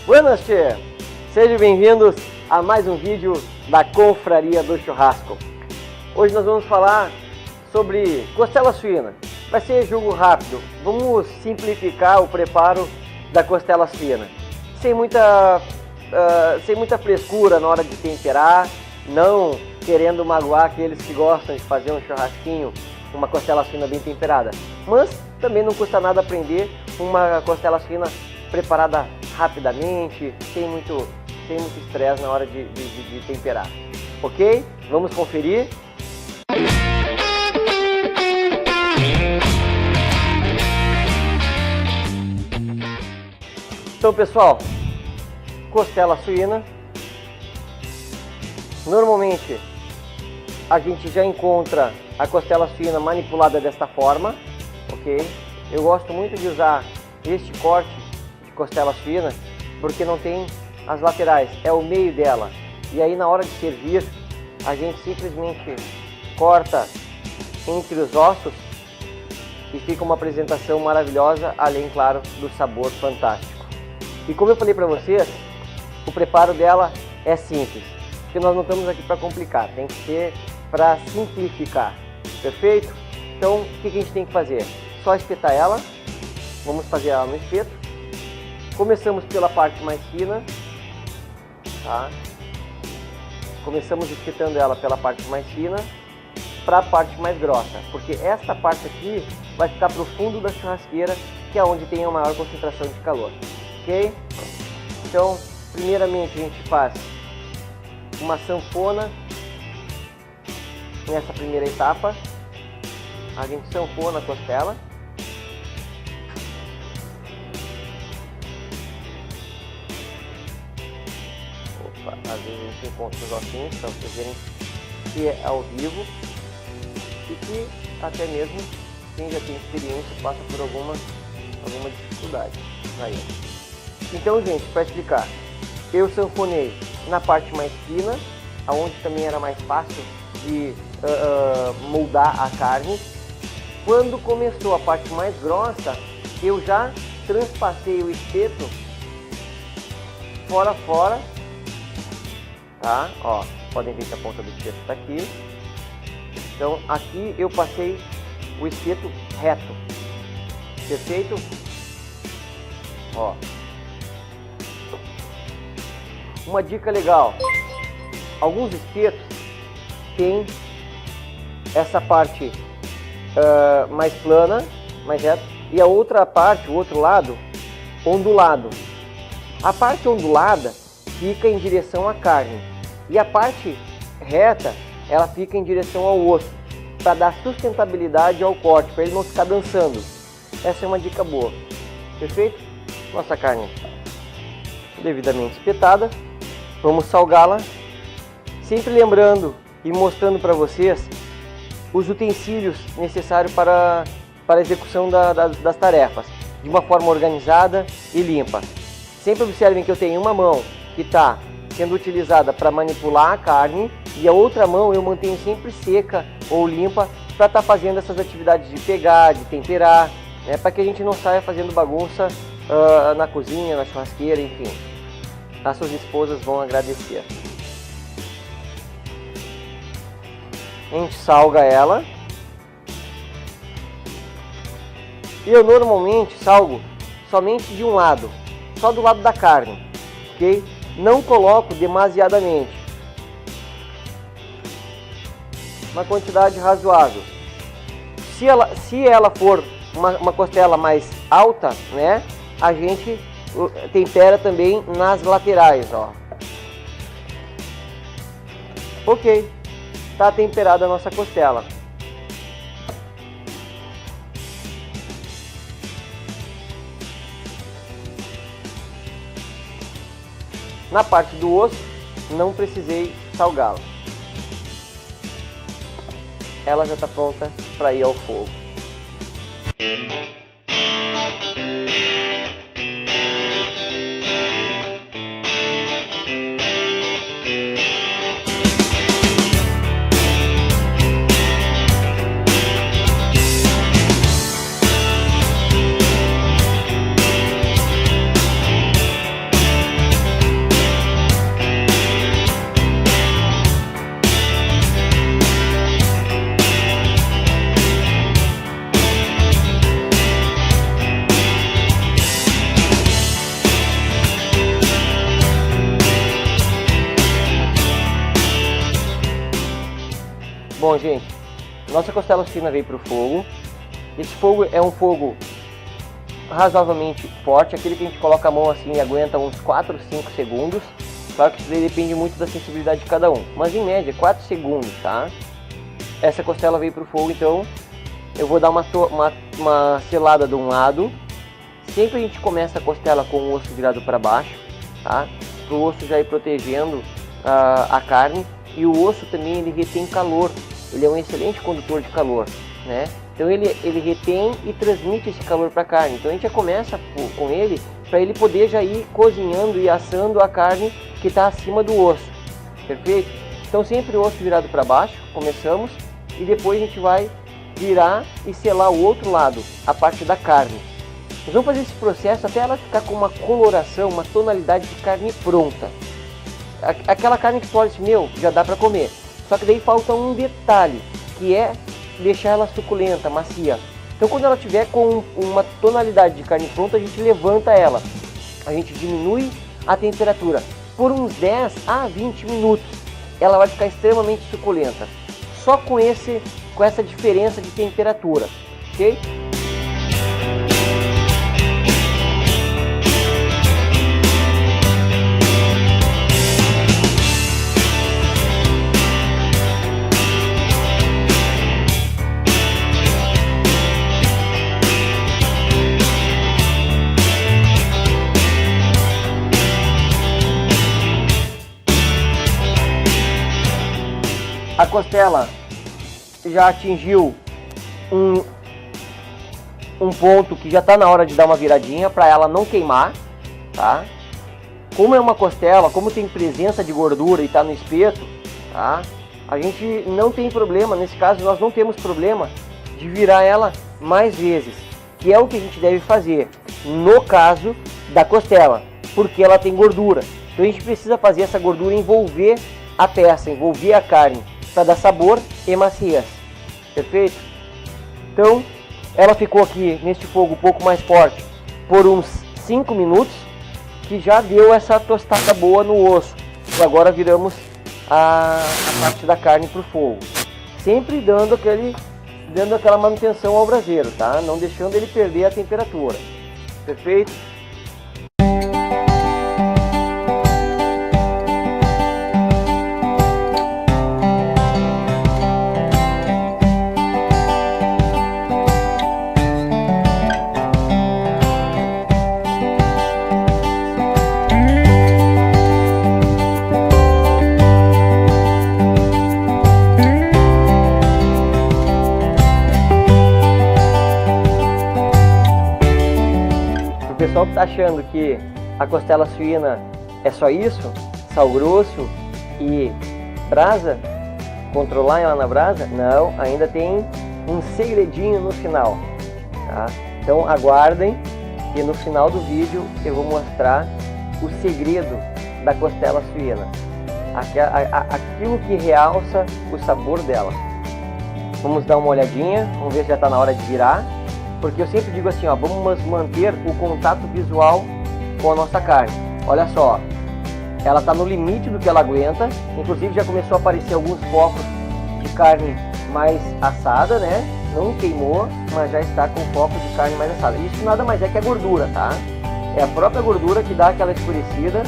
Buenas, tchê! Sejam bem-vindos a mais um vídeo da Confraria do Churrasco. Hoje nós vamos falar sobre costela suína. Vai ser jogo rápido, vamos simplificar o preparo da costela suína. Sem muita frescura na hora de temperar, não querendo magoar aqueles que gostam de fazer um churrasquinho, uma costela suína bem temperada. Mas também não custa nada aprender uma costela suína preparada rapidamente, sem muito estresse na hora de temperar. Ok? Vamos conferir? Então, pessoal, costela suína, normalmente a gente já encontra a costela suína manipulada desta forma, ok? Eu gosto muito de usar este corte de costela suína porque não tem as laterais, é o meio dela. E aí na hora de servir, a gente simplesmente corta entre os ossos e fica uma apresentação maravilhosa, além, claro, do sabor fantástico. E como eu falei para vocês, o preparo dela é simples, porque nós não estamos aqui para complicar, tem que ser para simplificar, perfeito? Então, o que a gente tem que fazer? Só espetar ela, vamos fazer ela no espeto. Começamos pela parte mais fina, tá? Começamos espetando ela pela parte mais fina para a parte mais grossa, porque esta parte aqui vai ficar para o fundo da churrasqueira, que é onde tem a maior concentração de calor, ok? Então, primeiramente a gente faz uma sanfona nessa primeira etapa, a gente sanfona a costela. Opa, às vezes a gente encontra os ossinhos para vocês verem que é ao vivo e que até mesmo quem já tem experiência passa por alguma dificuldade. Aí. Então, gente, para explicar, eu sanfonei na parte mais fina, aonde também era mais fácil de moldar a carne. Quando começou a parte mais grossa, eu já transpassei o espeto fora, tá? Ó, podem ver que a ponta do espeto está aqui. Então aqui eu passei o espeto reto, perfeito? Ó, uma dica legal: alguns espetos têm essa parte mais plana, mais reta, e a outra parte, o outro lado, ondulado. A parte ondulada fica em direção à carne e a parte reta ela fica em direção ao osso, para dar sustentabilidade ao corte, para ele não ficar dançando. Essa é uma dica boa, perfeito? Nossa carne devidamente espetada, vamos salgá-la, sempre lembrando e mostrando para vocês os utensílios necessários para a execução das tarefas, de uma forma organizada e limpa. Sempre observem que eu tenho uma mão que está sendo utilizada para manipular a carne e a outra mão eu mantenho sempre seca ou limpa para estar fazendo essas atividades de pegar, de temperar, né, para que a gente não saia fazendo bagunça na cozinha, na churrasqueira, enfim. As suas esposas vão agradecer. A gente salga ela. E eu normalmente salgo somente de um lado, só do lado da carne, ok? Não coloco demasiadamente. Uma quantidade razoável. Se ela for uma costela mais alta, né, a gente tempera também nas laterais, ó. Ok. Está temperada a nossa costela. Na parte do osso, não precisei salgá-la. Ela já está pronta para ir ao fogo. Bom, gente, nossa costela suína veio para o fogo. Esse fogo é um fogo razoavelmente forte, aquele que a gente coloca a mão assim e aguenta uns 4 ou 5 segundos. Claro que isso daí depende muito da sensibilidade de cada um, mas em média 4 segundos, tá? Essa costela veio para o fogo, então eu vou dar uma selada de um lado. Sempre a gente começa a costela com o osso virado para baixo, tá? Para o osso já ir protegendo a carne. E o osso também ele retém calor, ele é um excelente condutor de calor, né? Então ele retém e transmite esse calor para a carne. Então a gente já começa com ele para ele poder já ir cozinhando e assando a carne que está acima do osso, perfeito? Então sempre o osso virado para baixo, começamos, e depois a gente vai virar e selar o outro lado, a parte da carne. Nós vamos fazer esse processo até ela ficar com uma coloração, uma tonalidade de carne pronta. Aquela carne que tu olha assim, meu, já dá para comer. Só que daí falta um detalhe, que é deixar ela suculenta, macia. Então quando ela tiver com uma tonalidade de carne pronta, a gente levanta ela. A gente diminui a temperatura por uns 10 a 20 minutos. Ela vai ficar extremamente suculenta. Só com essa diferença de temperatura, ok? A costela já atingiu um ponto que já está na hora de dar uma viradinha para ela não queimar, tá? Como é uma costela, como tem presença de gordura e está no espeto, tá? A gente não tem problema, nesse caso nós não temos problema de virar ela mais vezes, que é o que a gente deve fazer no caso da costela, porque ela tem gordura. Então a gente precisa fazer essa gordura envolver a peça, envolver a carne, para dar sabor e maciez, perfeito? Então ela ficou aqui neste fogo um pouco mais forte por uns 5 minutos, que já deu essa tostada boa no osso. E agora viramos a parte da carne para o fogo, sempre dando aquela manutenção ao braseiro, tá? Não deixando ele perder a temperatura, perfeito? O pessoal que está achando que a costela suína é só isso, sal grosso e brasa, controlar ela na brasa, não, ainda tem um segredinho no final, tá? Então aguardem que no final do vídeo eu vou mostrar o segredo da costela suína, aquilo que realça o sabor dela. Vamos dar uma olhadinha, vamos ver se já está na hora de virar. Porque eu sempre digo assim, ó, vamos manter o contato visual com a nossa carne. Olha só, ela está no limite do que ela aguenta. Inclusive já começou a aparecer alguns focos de carne mais assada, né? Não queimou, mas já está com foco de carne mais assada. Isso nada mais é que a gordura, tá? É a própria gordura que dá aquela escurecida,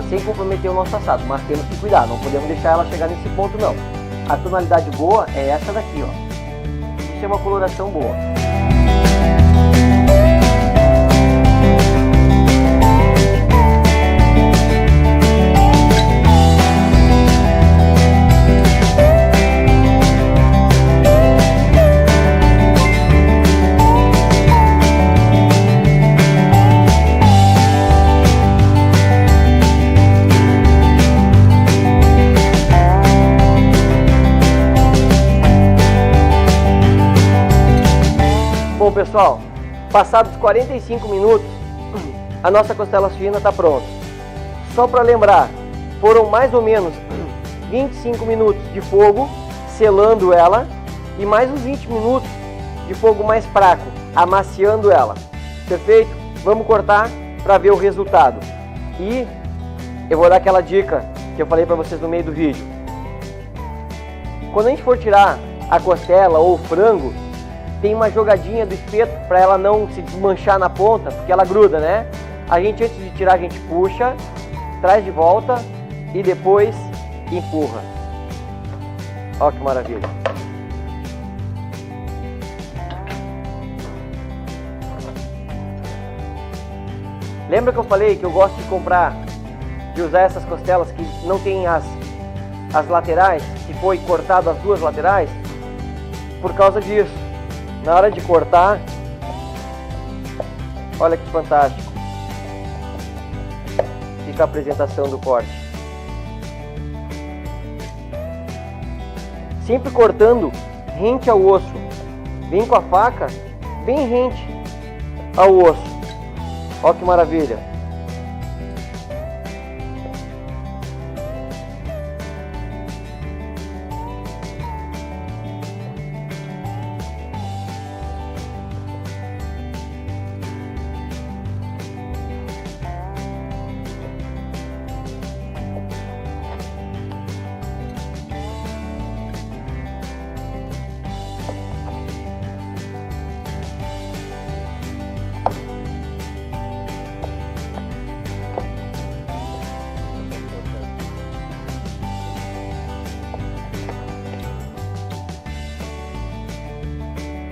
sem comprometer o nosso assado. Mas temos que cuidar, não podemos deixar ela chegar nesse ponto não. A tonalidade boa é essa daqui, ó. Isso é uma coloração boa. Bom pessoal, passados 45 minutos, a nossa costela suína está pronta. Só para lembrar, foram mais ou menos 25 minutos de fogo, selando ela, e mais uns 20 minutos de fogo mais fraco, amaciando ela. Perfeito? Vamos cortar para ver o resultado. E eu vou dar aquela dica que eu falei para vocês no meio do vídeo. Quando a gente for tirar a costela ou o frango, tem uma jogadinha do espeto para ela não se desmanchar na ponta, porque ela gruda, né? A gente, antes de tirar, a gente puxa, traz de volta e depois empurra. Olha que maravilha. Lembra que eu falei que eu gosto de usar essas costelas que não tem as laterais, que foi cortado as duas laterais? Por causa disso. Na hora de cortar, olha que fantástico. Fica a apresentação do corte. Sempre cortando rente ao osso. Vem com a faca bem rente ao osso. Olha que maravilha.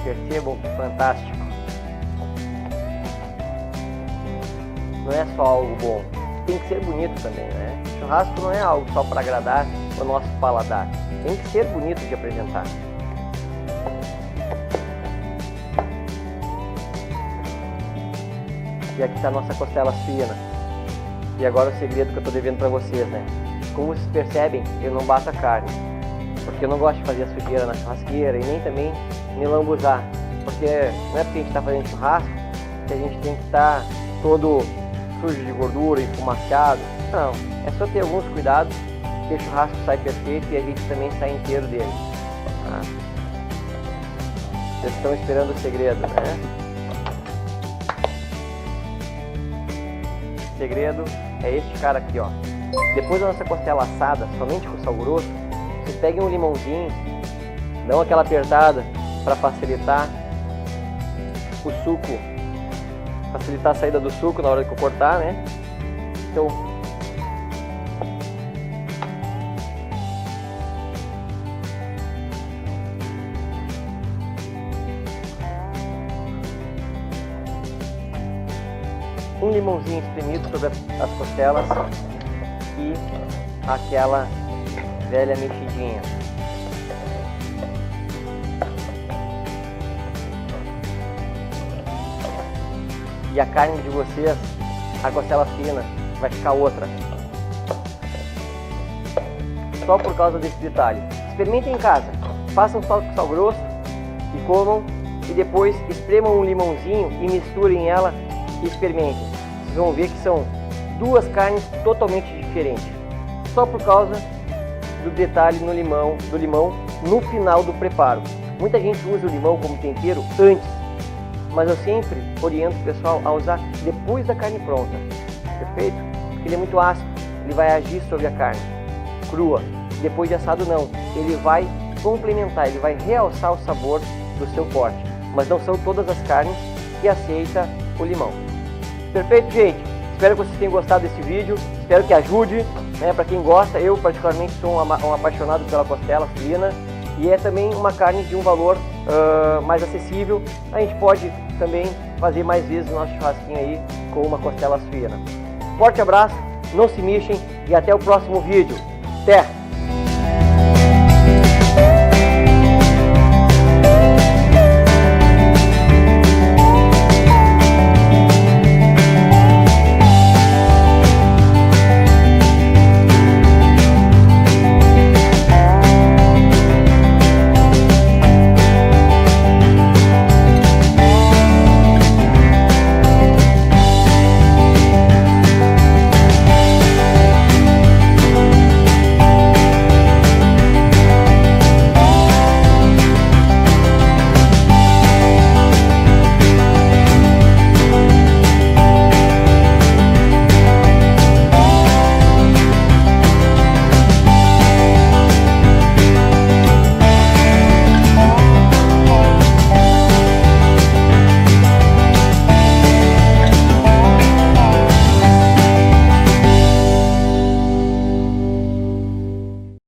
Percebam que fantástico. Não é só algo bom, tem que ser bonito também, né? Churrasco não é algo só para agradar o nosso paladar, tem que ser bonito de apresentar. E aqui está a nossa costela fina. E agora o segredo que eu estou devendo para vocês, né? Como vocês percebem, eu não bato a carne, porque eu não gosto de fazer a sujeira na churrasqueira e nem também me lambuzar, porque não é porque a gente está fazendo churrasco que a gente tem que estar todo sujo de gordura, enfumaciado. Não, é só ter alguns cuidados que o churrasco sai perfeito e a gente também sai inteiro dele. Tá? Vocês estão esperando o segredo, né? O segredo é este cara aqui, ó. Depois da nossa costela assada, somente com sal grosso, vocês peguem um limãozinho, dão aquela apertada para facilitar o suco, facilitar a saída do suco na hora que eu cortar, né? Então, um limãozinho espremido sobre as costelas e aquela velha mexidinha. E a carne de vocês, a costela fina, vai ficar outra. Só por causa desse detalhe. Experimentem em casa, façam sal grosso e comam, e depois espremam um limãozinho e misturem ela e experimentem. Vocês vão ver que são duas carnes totalmente diferentes. Só por causa do detalhe do limão no final do preparo. Muita gente usa o limão como tempero antes, mas eu sempre oriento o pessoal a usar depois da carne pronta, perfeito? Porque ele é muito ácido, ele vai agir sobre a carne crua. Depois de assado não, ele vai complementar, ele vai realçar o sabor do seu corte. Mas não são todas as carnes que aceita o limão. Perfeito, gente? Espero que vocês tenham gostado desse vídeo, espero que ajude, né, para quem gosta. Eu particularmente sou um apaixonado pela costela fina e é também uma carne de um valor mais acessível. A gente pode também fazer mais vezes o nosso churrasquinho aí com uma costela fina. Forte abraço, não se mexem e até o próximo vídeo. Até!